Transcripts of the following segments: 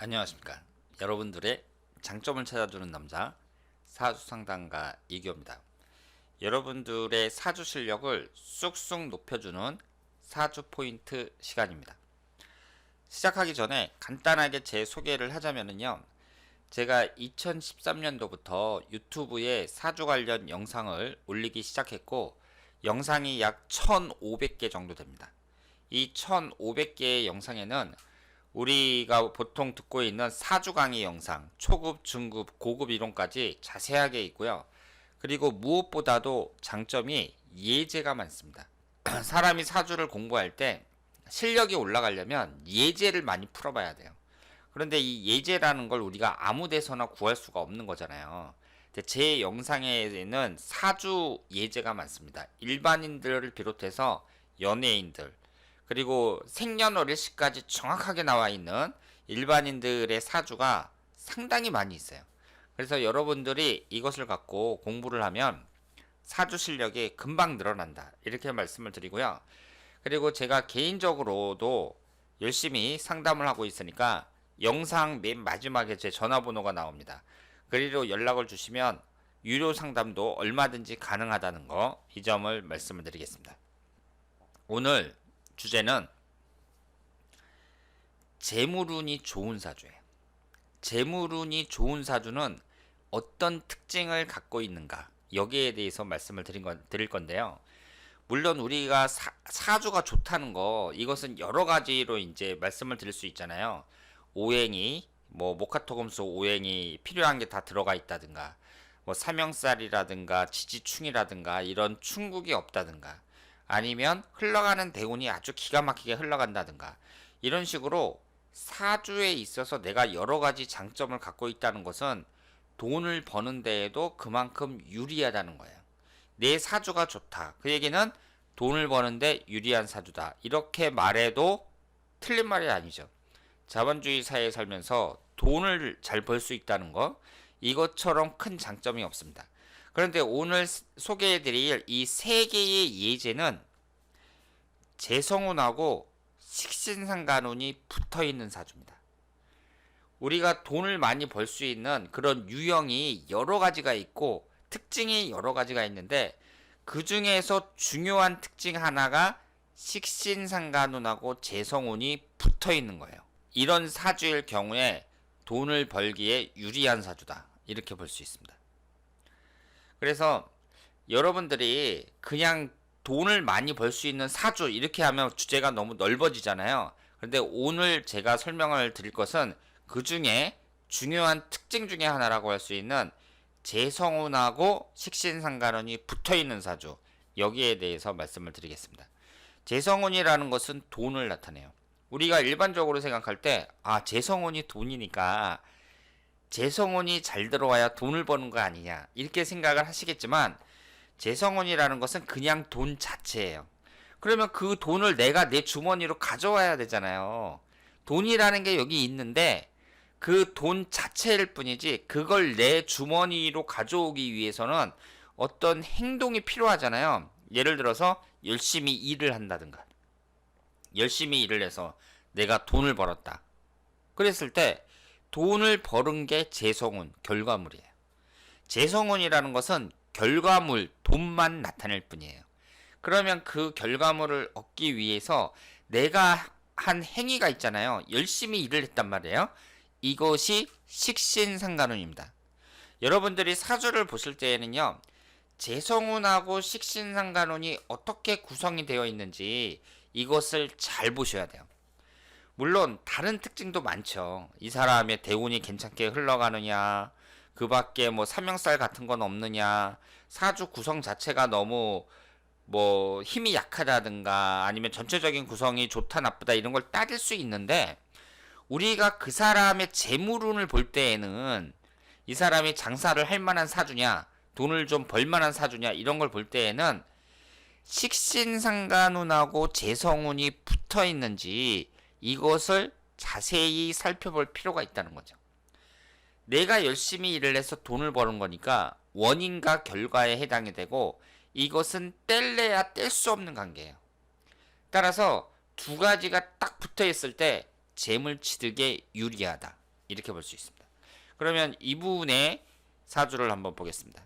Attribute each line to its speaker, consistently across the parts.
Speaker 1: 안녕하십니까. 여러분들의 장점을 찾아주는 남자 사주상담가 이교입니다. 여러분들의 사주 실력을 쑥쑥 높여주는 사주 포인트 시간입니다. 시작하기 전에 간단하게 제 소개를 하자면요. 제가 2013년도부터 유튜브에 사주 관련 영상을 올리기 시작했고 영상이 약 1500개 정도 됩니다. 이 1500개의 영상에는 우리가 보통 듣고 있는 사주 강의 영상, 초급, 중급, 고급 이론까지 자세하게 있고요. 그리고 무엇보다도 장점이 예제가 많습니다. 사람이 사주를 공부할 때 실력이 올라가려면 예제를 많이 풀어봐야 돼요. 그런데 이 예제라는 걸 우리가 아무 데서나 구할 수가 없는 거잖아요. 근데 제 영상에는 사주 예제가 많습니다. 일반인들을 비롯해서 연예인들, 그리고 생년월일시까지 정확하게 나와 있는 일반인들의 사주가 상당히 많이 있어요. 그래서 여러분들이 이것을 갖고 공부를 하면 사주 실력이 금방 늘어난다, 이렇게 말씀을 드리고요. 그리고 제가 개인적으로도 열심히 상담을 하고 있으니까 영상 맨 마지막에 제 전화번호가 나옵니다. 그리로 연락을 주시면 유료 상담도 얼마든지 가능하다는 거, 이 점을 말씀을 드리겠습니다. 오늘 주제는 재물운이 좋은 사주예요. 재물운이 좋은 사주는 어떤 특징을 갖고 있는가, 여기에 대해서 말씀을 드릴 건데요. 물론 우리가 사주가 좋다는 거, 이것은 여러 가지로 이제 말씀을 드릴 수 있잖아요. 오행이 목화토금수 오행이 필요한 게 다 들어가 있다든가, 삼형살이라든가 지지충이라든가 이런 충국이 없다든가, 아니면 흘러가는 대운이 아주 기가 막히게 흘러간다든가, 이런 식으로 사주에 있어서 내가 여러 가지 장점을 갖고 있다는 것은 돈을 버는 데에도 그만큼 유리하다는 거예요. 내 사주가 좋다, 그 얘기는 돈을 버는데 유리한 사주다, 이렇게 말해도 틀린 말이 아니죠. 자본주의 사회에 살면서 돈을 잘 벌 수 있다는 거, 이것처럼 큰 장점이 없습니다. 그런데 오늘 소개해드릴 이 세 개의 예제는 재성운하고 식신상간운이 붙어있는 사주입니다. 우리가 돈을 많이 벌 수 있는 그런 유형이 여러 가지가 있고 특징이 여러 가지가 있는데, 그 중에서 중요한 특징 하나가 식신상간운하고 재성운이 붙어있는 거예요. 이런 사주일 경우에 돈을 벌기에 유리한 사주다, 이렇게 볼 수 있습니다. 그래서 여러분들이 그냥 돈을 많이 벌 수 있는 사주, 이렇게 하면 주제가 너무 넓어지잖아요. 그런데 오늘 제가 설명을 드릴 것은 그 중에 중요한 특징 중에 하나라고 할 수 있는 재성운하고 식신상간운이 붙어있는 사주, 여기에 대해서 말씀을 드리겠습니다. 재성운이라는 것은 돈을 나타내요. 우리가 일반적으로 생각할 때, 재성운이 돈이니까 재성운이 잘 들어와야 돈을 버는 거 아니냐, 이렇게 생각을 하시겠지만, 재성운이라는 것은 그냥 돈 자체예요. 그러면 그 돈을 내가 내 주머니로 가져와야 되잖아요. 돈이라는 게 여기 있는데 그 돈 자체일 뿐이지, 그걸 내 주머니로 가져오기 위해서는 어떤 행동이 필요하잖아요. 예를 들어서 열심히 일을 한다든가, 열심히 일을 해서 내가 돈을 벌었다, 그랬을 때 돈을 버는 게 재성운, 결과물이에요. 재성운이라는 것은 결과물, 돈만 나타낼 뿐이에요. 그러면 그 결과물을 얻기 위해서 내가 한 행위가 있잖아요. 열심히 일을 했단 말이에요. 이것이 식신상간운입니다. 여러분들이 사주를 보실 때에는요, 재성운하고 식신상간운이 어떻게 구성이 되어 있는지 이것을 잘 보셔야 돼요. 물론 다른 특징도 많죠. 이 사람의 대운이 괜찮게 흘러가느냐, 그 밖에 삼형살 같은 건 없느냐, 사주 구성 자체가 너무 힘이 약하다든가, 아니면 전체적인 구성이 좋다 나쁘다 이런 걸 따질 수 있는데, 우리가 그 사람의 재물운을 볼 때에는 이 사람이 장사를 할 만한 사주냐, 돈을 좀 벌 만한 사주냐, 이런 걸 볼 때에는 식신상간운하고 재성운이 붙어 있는지 이것을 자세히 살펴볼 필요가 있다는 거죠. 내가 열심히 일을 해서 돈을 버는 거니까 원인과 결과에 해당이 되고, 이것은 뗄래야 뗄 수 없는 관계예요. 따라서 두 가지가 딱 붙어 있을 때 재물 취득에 유리하다, 이렇게 볼 수 있습니다. 그러면 이분의 사주를 한번 보겠습니다.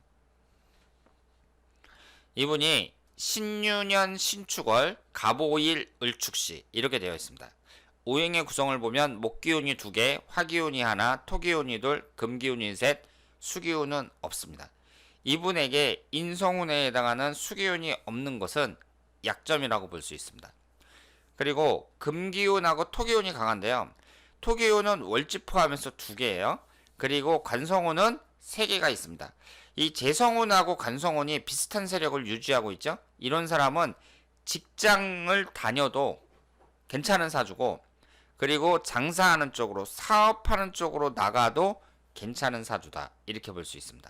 Speaker 1: 이분이 신유년 신축월 갑오일 을축시 이렇게 되어 있습니다. 오행의 구성을 보면 목기운이 2개, 화기운이 하나, 토기운이 둘, 금기운이 셋, 수기운은 없습니다. 이분에게 인성운에 해당하는 수기운이 없는 것은 약점이라고 볼 수 있습니다. 그리고 금기운하고 토기운이 강한데요. 토기운은 월지 포함해서 2개예요. 그리고 관성운은 3개가 있습니다. 이 재성운하고 관성운이 비슷한 세력을 유지하고 있죠. 이런 사람은 직장을 다녀도 괜찮은 사주고, 그리고 장사하는 쪽으로, 사업하는 쪽으로 나가도 괜찮은 사주다 이렇게 볼 수 있습니다.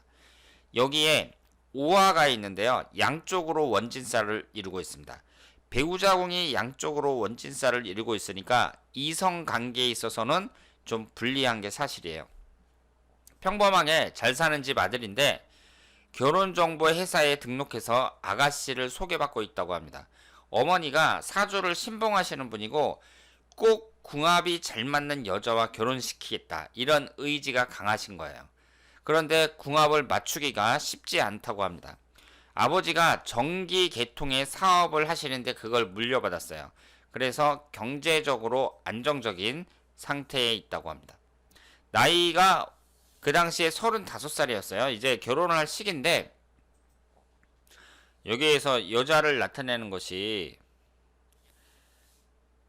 Speaker 1: 여기에 오화가 있는데요. 양쪽으로 원진살을 이루고 있습니다. 배우자궁이 양쪽으로 원진살을 이루고 있으니까 이성관계에 있어서는 좀 불리한 게 사실이에요. 평범하게 잘 사는 집 아들인데 결혼정보 회사에 등록해서 아가씨를 소개받고 있다고 합니다. 어머니가 사주를 신봉하시는 분이고 꼭 궁합이 잘 맞는 여자와 결혼시키겠다 이런 의지가 강하신 거예요. 그런데 궁합을 맞추기가 쉽지 않다고 합니다. 아버지가 전기 계통의 사업을 하시는데 그걸 물려받았어요. 그래서 경제적으로 안정적인 상태에 있다고 합니다. 나이가 그 당시에 35살이었어요. 이제 결혼을 할 시기인데 여기에서 여자를 나타내는 것이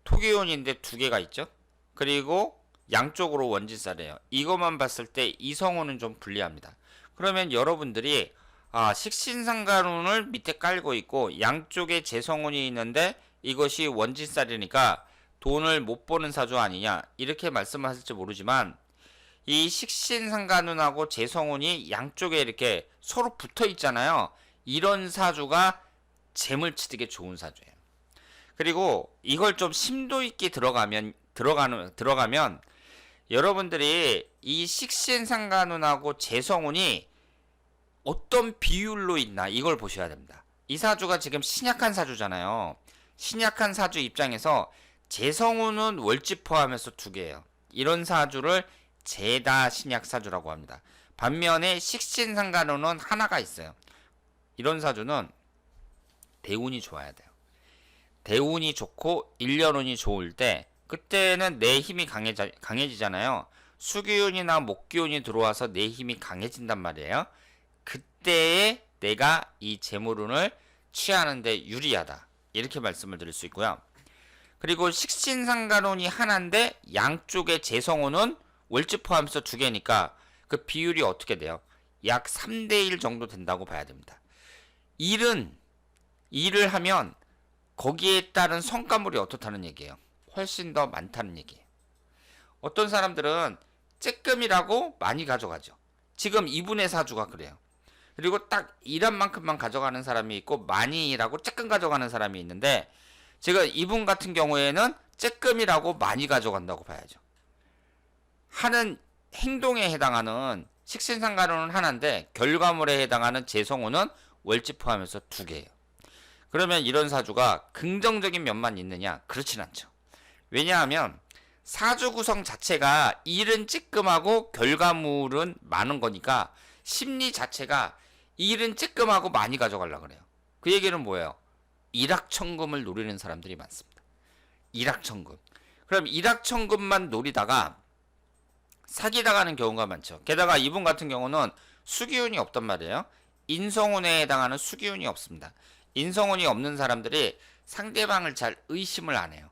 Speaker 1: 토기운인데 2개가 있죠. 그리고 양쪽으로 원진살이에요. 이것만 봤을 때 이성운은 좀 불리합니다. 그러면 여러분들이 식신상간운을 밑에 깔고 있고 양쪽에 재성운이 있는데 이것이 원진살이니까 돈을 못 버는 사주 아니냐 이렇게 말씀하실지 모르지만 이 식신상간운하고 재성운이 양쪽에 이렇게 서로 붙어 있잖아요. 이런 사주가 재물취득에 좋은 사주예요. 그리고 이걸 좀 심도 있게 들어가면 여러분들이 이 식신상간운하고 재성운이 어떤 비율로 있나 이걸 보셔야 됩니다. 이 사주가 지금 신약한 사주잖아요. 신약한 사주 입장에서 재성운은 월지 포함해서 2개예요. 이런 사주를 재다 신약 사주라고 합니다. 반면에 식신상간운은 하나가 있어요. 이런 사주는 대운이 좋아야 돼요. 대운이 좋고 일년운이 좋을 때 그때는 내 힘이 강해지잖아요. 수기운이나 목기운이 들어와서 내 힘이 강해진단 말이에요. 그때에 내가 이 재물운을 취하는데 유리하다 이렇게 말씀을 드릴 수 있고요. 그리고 식신상간운이 하나인데 양쪽의 재성운은 월지 포함해서 2개니까 그 비율이 어떻게 돼요? 약 3대1 정도 된다고 봐야 됩니다. 일을 하면 거기에 따른 성과물이 어떻다는 얘기예요? 훨씬 더 많다는 얘기예요. 어떤 사람들은 쬐끔이라고 많이 가져가죠. 지금 이분의 사주가 그래요. 그리고 딱 일한 만큼만 가져가는 사람이 있고 많이 일하고 쬐끔 가져가는 사람이 있는데 지금 이분 같은 경우에는 쬐끔이라고 많이 가져간다고 봐야죠. 하는 행동에 해당하는 식신상간운은 하나인데 결과물에 해당하는 재성운은 월지 포함해서 2개예요. 그러면 이런 사주가 긍정적인 면만 있느냐? 그렇진 않죠. 왜냐하면 사주 구성 자체가 일은 찌끔하고 결과물은 많은 거니까 심리 자체가 일은 찌끔하고 많이 가져가려고 그래요. 그 얘기는 뭐예요? 일확천금을 노리는 사람들이 많습니다. 일확천금. 그럼 일확천금만 노리다가 사기당하는 경우가 많죠. 게다가 이분 같은 경우는 수기운이 없단 말이에요. 인성운에 해당하는 수기운이 없습니다. 인성운이 없는 사람들이 상대방을 잘 의심을 안 해요.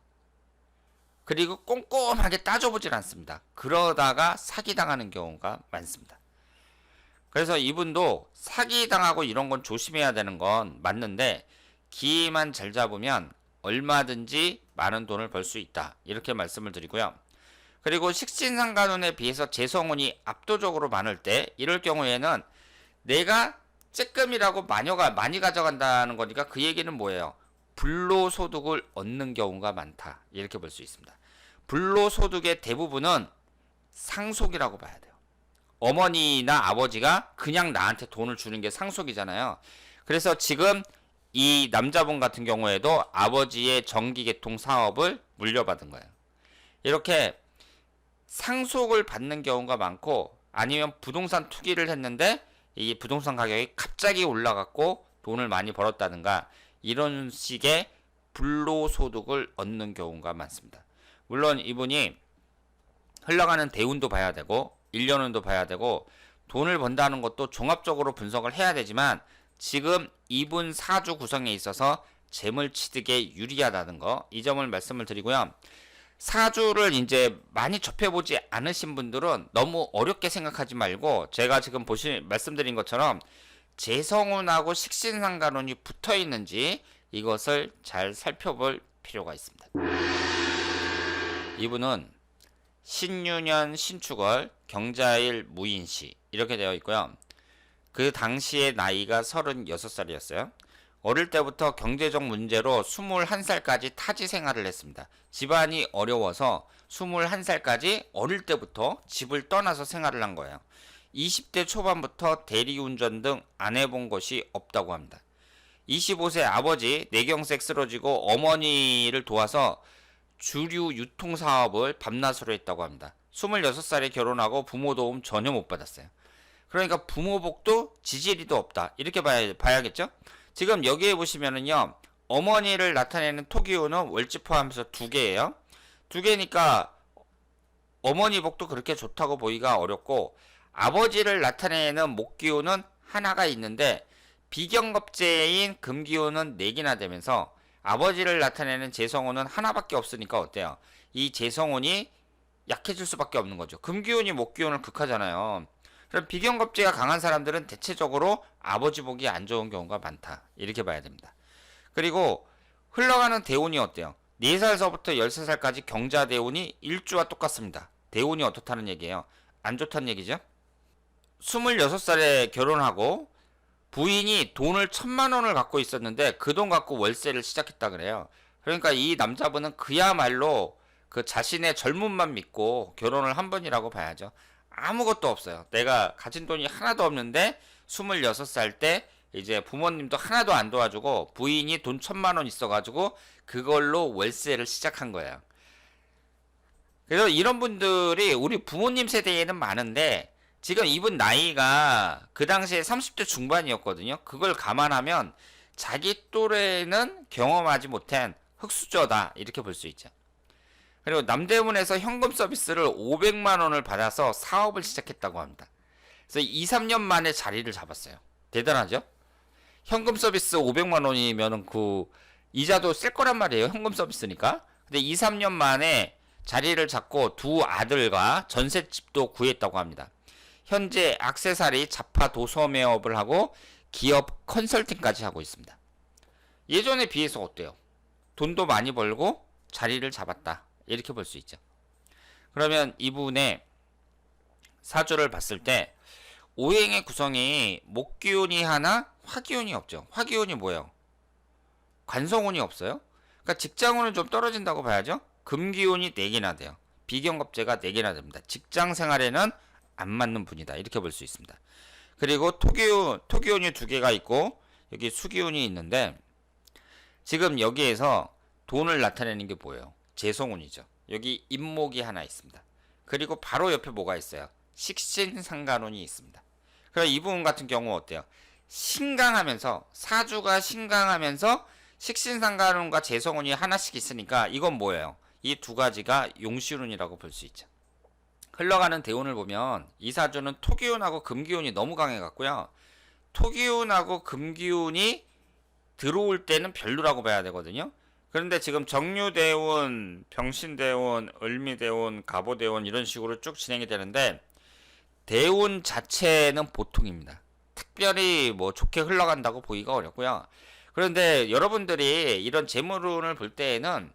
Speaker 1: 그리고 꼼꼼하게 따져보질 않습니다. 그러다가 사기당하는 경우가 많습니다. 그래서 이분도 사기당하고 이런 건 조심해야 되는 건 맞는데 기회만 잘 잡으면 얼마든지 많은 돈을 벌 수 있다. 이렇게 말씀을 드리고요. 그리고 식신상간운에 비해서 재성운이 압도적으로 많을 때 이럴 경우에는 내가 쬐끔이라고 많이 가져간다는 거니까 그 얘기는 뭐예요? 불로소득을 얻는 경우가 많다. 이렇게 볼 수 있습니다. 불로소득의 대부분은 상속이라고 봐야 돼요. 어머니나 아버지가 그냥 나한테 돈을 주는 게 상속이잖아요. 그래서 지금 이 남자분 같은 경우에도 아버지의 전기계통 사업을 물려받은 거예요. 이렇게 상속을 받는 경우가 많고, 아니면 부동산 투기를 했는데 이 부동산 가격이 갑자기 올라갔고 돈을 많이 벌었다든가 이런 식의 불로소득을 얻는 경우가 많습니다. 물론 이분이 흘러가는 대운도 봐야 되고 1년운도 봐야 되고 돈을 번다는 것도 종합적으로 분석을 해야 되지만, 지금 이분 사주 구성에 있어서 재물 취득에 유리하다는 거, 이 점을 말씀을 드리고요. 사주를 이제 많이 접해보지 않으신 분들은 너무 어렵게 생각하지 말고, 제가 지금 말씀드린 것처럼 재성운하고 식신상간운이 붙어 있는지 이것을 잘 살펴볼 필요가 있습니다. 이분은 신유년 신축월 경자일 무인시 이렇게 되어 있고요. 그 당시의 나이가 36살이었어요. 어릴 때부터 경제적 문제로 21살까지 타지 생활을 했습니다. 집안이 어려워서 21살까지 어릴 때부터 집을 떠나서 생활을 한 거예요. 20대 초반부터 대리운전 등 안 해본 것이 없다고 합니다. 25세 아버지 뇌경색 쓰러지고 어머니를 도와서 주류 유통사업을 밤낮으로 했다고 합니다. 26살에 결혼하고 부모 도움 전혀 못 받았어요. 그러니까 부모복도 지지리도 없다, 이렇게 봐야겠죠. 지금 여기에 보시면은요, 어머니를 나타내는 토기운은 월지 포함해서 2개예요. 2개니까 어머니 복도 그렇게 좋다고 보기가 어렵고, 아버지를 나타내는 목기운은 하나가 있는데 비경겁제인 금기운은 4개나 되면서 아버지를 나타내는 재성운은 하나밖에 없으니까 어때요? 이 재성운이 약해질 수밖에 없는 거죠. 금기운이 목기운을 극하잖아요. 그럼 비경겁제가 강한 사람들은 대체적으로 아버지 복이 안 좋은 경우가 많다, 이렇게 봐야 됩니다. 그리고 흘러가는 대운이 어때요? 4살서부터 13살까지 경자 대운이 일주와 똑같습니다. 대운이 어떻다는 얘기예요? 안 좋다는 얘기죠. 26살에 결혼하고 부인이 돈을 1,000만 원을 갖고 있었는데 그 돈 갖고 월세를 시작했다 그래요. 그러니까 이 남자분은 그야말로 그 자신의 젊음만 믿고 결혼을 한 번이라고 봐야죠. 아무것도 없어요. 내가 가진 돈이 하나도 없는데 26살 때 이제 부모님도 하나도 안 도와주고 부인이 돈 1,000만 원 있어가지고 그걸로 월세를 시작한 거예요. 그래서 이런 분들이 우리 부모님 세대에는 많은데, 지금 이분 나이가 그 당시에 30대 중반이었거든요. 그걸 감안하면 자기 또래는 경험하지 못한 흑수저다, 이렇게 볼 수 있죠. 그리고 남대문에서 현금 서비스를 500만 원을 받아서 사업을 시작했다고 합니다. 그래서 2, 3년 만에 자리를 잡았어요. 대단하죠? 현금 서비스 500만 원이면 그 이자도 쓸 거란 말이에요. 현금 서비스니까. 근데 2, 3년 만에 자리를 잡고 2 아들과 전셋집도 구했다고 합니다. 현재 액세서리 자파 도소매업을 하고 기업 컨설팅까지 하고 있습니다. 예전에 비해서 어때요? 돈도 많이 벌고 자리를 잡았다, 이렇게 볼 수 있죠. 그러면 이분의 사주를 봤을 때 오행의 구성이 목기운이 하나, 화기운이 없죠. 화기운이 뭐예요? 관성운이 없어요. 그러니까 직장운은 좀 떨어진다고 봐야죠. 금기운이 4개나 돼요. 비경겁제가 4개나 됩니다. 직장 생활에는 안 맞는 분이다, 이렇게 볼 수 있습니다. 그리고 토기운이 2개가 있고 여기 수기운이 있는데, 지금 여기에서 돈을 나타내는 게 뭐예요? 재성운이죠. 여기 임목이 하나 있습니다. 그리고 바로 옆에 뭐가 있어요? 식신상간운이 있습니다. 그럼 이분 같은 경우 어때요? 신강하면서, 사주가 신강하면서 식신상간운과 재성운이 하나씩 있으니까 이건 뭐예요? 이 2가지가 용시운이라고 볼 수 있죠. 흘러가는 대운을 보면 이 사주는 토기운하고 금기운이 너무 강해갖고요. 토기운하고 금기운이 들어올 때는 별로라고 봐야 되거든요. 그런데 지금 정유대운, 병신대운, 을미대운, 갑오대운 이런 식으로 쭉 진행이 되는데, 대운 자체는 보통입니다. 특별히 뭐 좋게 흘러간다고 보기가 어렵고요. 그런데 여러분들이 이런 재물운을 볼 때에는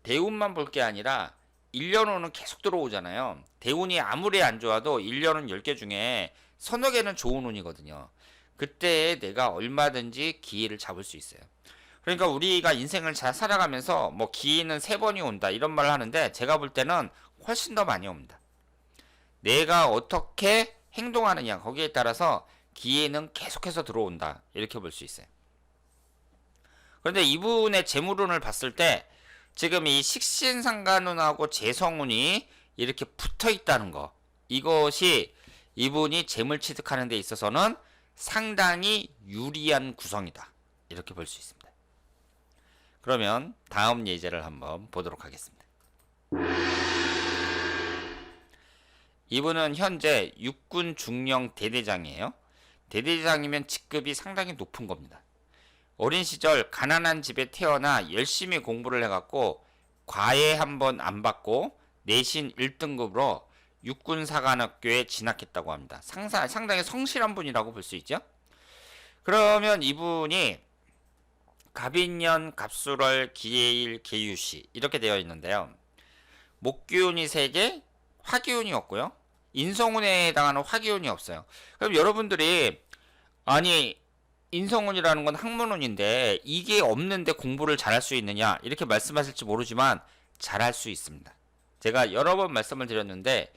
Speaker 1: 대운만 볼 게 아니라 1년운은 계속 들어오잖아요. 대운이 아무리 안 좋아도 1년운 10개 중에 서너 개는 좋은 운이거든요. 그때 내가 얼마든지 기회를 잡을 수 있어요. 그러니까 우리가 인생을 잘 살아가면서 뭐 기회는 3번이 온다, 이런 말을 하는데 제가 볼 때는 훨씬 더 많이 옵니다. 내가 어떻게 행동하느냐, 거기에 따라서 기회는 계속해서 들어온다, 이렇게 볼 수 있어요. 그런데 이분의 재물운을 봤을 때 지금 이 식신상간운하고 재성운이 이렇게 붙어 있다는 거. 이것이 이분이 재물 취득하는 데 있어서는 상당히 유리한 구성이다. 이렇게 볼 수 있습니다. 그러면 다음 예제를 한번 보도록 하겠습니다. 이분은 현재 육군 중령 대대장이에요. 대대장이면 직급이 상당히 높은 겁니다. 어린 시절 가난한 집에 태어나 열심히 공부를 해갖고 과외 한번 안 받고 내신 1등급으로 육군사관학교에 진학했다고 합니다. 상당히 성실한 분이라고 볼 수 있죠. 그러면 이분이 갑인년, 갑술월, 기해일, 계유시 이렇게 되어 있는데요. 목기운이 3개, 화기운이 없고요. 인성운에 해당하는 화기운이 없어요. 그럼 여러분들이 아니 인성운이라는 건 학문운인데 이게 없는데 공부를 잘할 수 있느냐 이렇게 말씀하실지 모르지만 잘할 수 있습니다. 제가 여러 번 말씀을 드렸는데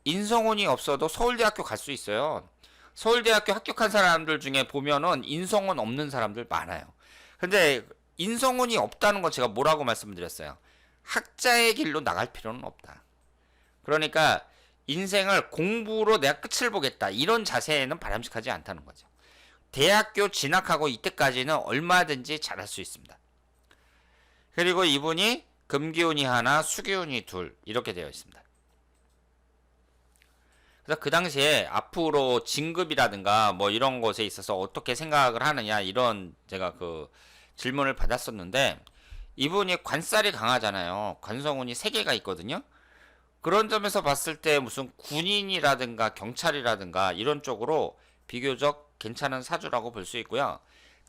Speaker 1: 인성운이 없어도 서울대학교 갈 수 있어요. 서울대학교 합격한 사람들 중에 보면은 인성운 없는 사람들 많아요. 근데 인성운이 없다는 건 제가 뭐라고 말씀을 드렸어요. 학자의 길로 나갈 필요는 없다. 그러니까 인생을 공부로 내가 끝을 보겠다 이런 자세에는 바람직하지 않다는 거죠. 대학교 진학하고 이때까지는 얼마든지 잘할 수 있습니다. 그리고 이분이 금기운이 하나, 수기운이 둘 이렇게 되어 있습니다. 그래서 그 당시에 앞으로 진급이라든가 뭐 이런 것에 있어서 어떻게 생각을 하느냐 이런 제가 그 질문을 받았었는데 이분이 관살이 강하잖아요. 관성운이 3개가 있거든요. 그런 점에서 봤을 때 무슨 군인이라든가 경찰이라든가 이런 쪽으로 비교적 괜찮은 사주라고 볼 수 있고요.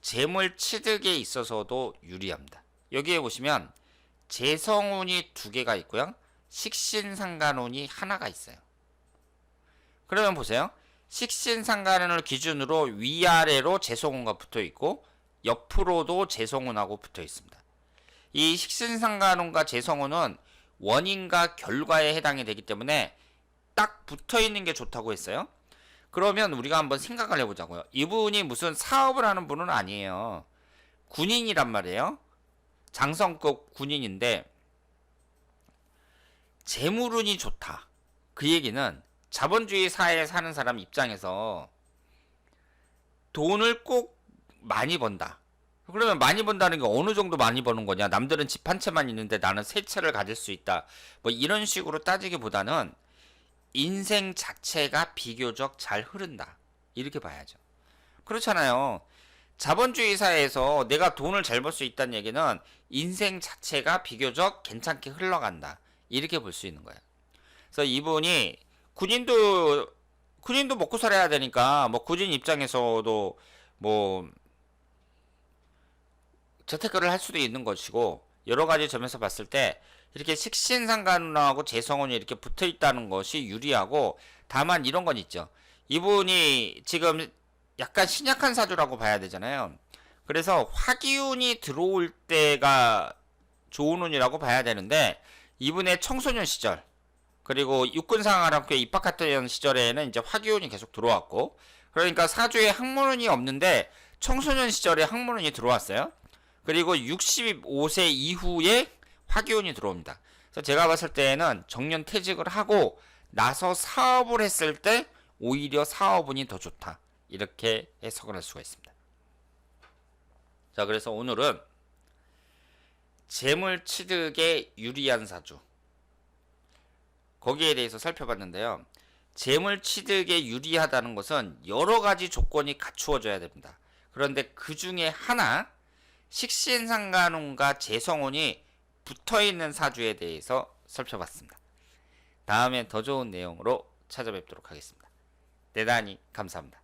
Speaker 1: 재물 취득에 있어서도 유리합니다. 여기에 보시면 재성운이 2개가 있고요. 식신상간운이 하나가 있어요. 그러면 보세요. 식신상간운을 기준으로 위아래로 재성운과 붙어 있고 옆으로도 재성운하고 붙어 있습니다. 이 식신상간운과 재성운은 원인과 결과에 해당이 되기 때문에 딱 붙어 있는 게 좋다고 했어요. 그러면 우리가 한번 생각을 해보자고요. 이분이 무슨 사업을 하는 분은 아니에요. 군인이란 말이에요. 장성급 군인인데 재물운이 좋다. 그 얘기는 자본주의 사회에 사는 사람 입장에서 돈을 꼭 많이 번다. 그러면 많이 번다는 게 어느 정도 많이 버는 거냐? 남들은 집 한 채만 있는데 나는 3채를 가질 수 있다. 뭐 이런 식으로 따지기보다는 인생 자체가 비교적 잘 흐른다. 이렇게 봐야죠. 그렇잖아요. 자본주의 사회에서 내가 돈을 잘 벌 수 있다는 얘기는 인생 자체가 비교적 괜찮게 흘러간다. 이렇게 볼 수 있는 거예요. 그래서 이분이 군인도 먹고 살아야 되니까 뭐 군인 입장에서도 뭐 재테크를 할 수도 있는 것이고 여러 가지 점에서 봤을 때 이렇게 식신상간운하고 재성운이 이렇게 붙어 있다는 것이 유리하고 다만 이런 건 있죠. 이분이 지금 약간 신약한 사주라고 봐야 되잖아요. 그래서 화기운이 들어올 때가 좋은 운이라고 봐야 되는데 이분의 청소년 시절 그리고 육군사관학교에 입학했던 시절에는 이제 화기운이 계속 들어왔고 그러니까 사주에 학문운이 없는데 청소년 시절에 학문운이 들어왔어요. 그리고 65세 이후에 화기운이 들어옵니다. 그래서 제가 봤을 때는 정년 퇴직을 하고 나서 사업을 했을 때 오히려 사업운이 더 좋다. 이렇게 해석을 할 수가 있습니다. 자, 그래서 오늘은 재물 취득에 유리한 사주 거기에 대해서 살펴봤는데요. 재물 취득에 유리하다는 것은 여러 가지 조건이 갖추어져야 됩니다. 그런데 그 중에 하나 식신상간운과 재성운이 붙어있는 사주에 대해서 살펴봤습니다. 다음에 더 좋은 내용으로 찾아뵙도록 하겠습니다. 대단히 감사합니다.